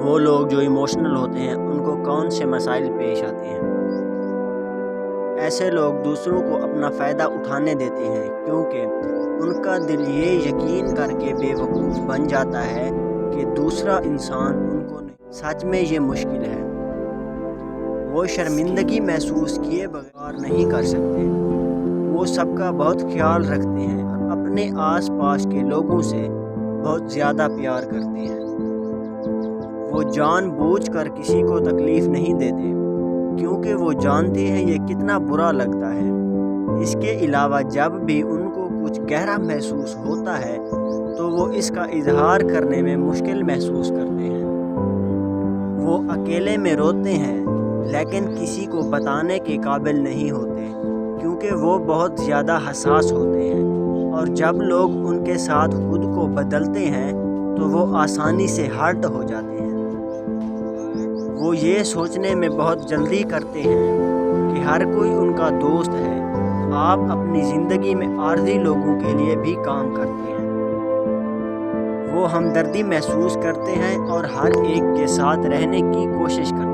وہ لوگ جو ایموشنل ہوتے ہیں ان کو کون سے مسائل پیش آتے ہیں۔ ایسے لوگ دوسروں کو اپنا فائدہ اٹھانے دیتے ہیں کیونکہ ان کا دل یہ یقین کر کے بے وقوف بن جاتا ہے کہ دوسرا انسان ان کو نہیں۔ سچ میں یہ مشکل ہے۔ وہ شرمندگی محسوس کیے بغیر نہیں کر سکتے۔ وہ سب کا بہت خیال رکھتے ہیں اور اپنے آس پاس کے لوگوں سے بہت زیادہ پیار کرتے ہیں۔ وہ جان بوجھ کر کسی کو تکلیف نہیں دیتے کیونکہ وہ جانتے ہیں یہ کتنا برا لگتا ہے۔ اس کے علاوہ جب بھی ان کو کچھ گہرا محسوس ہوتا ہے تو وہ اس کا اظہار کرنے میں مشکل محسوس کرتے ہیں۔ وہ اکیلے میں روتے ہیں لیکن کسی کو بتانے کے قابل نہیں ہوتے کیونکہ وہ بہت زیادہ حساس ہوتے ہیں، اور جب لوگ ان کے ساتھ خود کو بدلتے ہیں تو وہ آسانی سے ہرٹ ہو جاتے ہیں۔ وہ یہ سوچنے میں بہت جلدی کرتے ہیں کہ ہر کوئی ان کا دوست ہے۔ آپ اپنی زندگی میں عارضی لوگوں کے لیے بھی کام کرتے ہیں۔ وہ ہمدردی محسوس کرتے ہیں اور ہر ایک کے ساتھ رہنے کی کوشش کرتے ہیں۔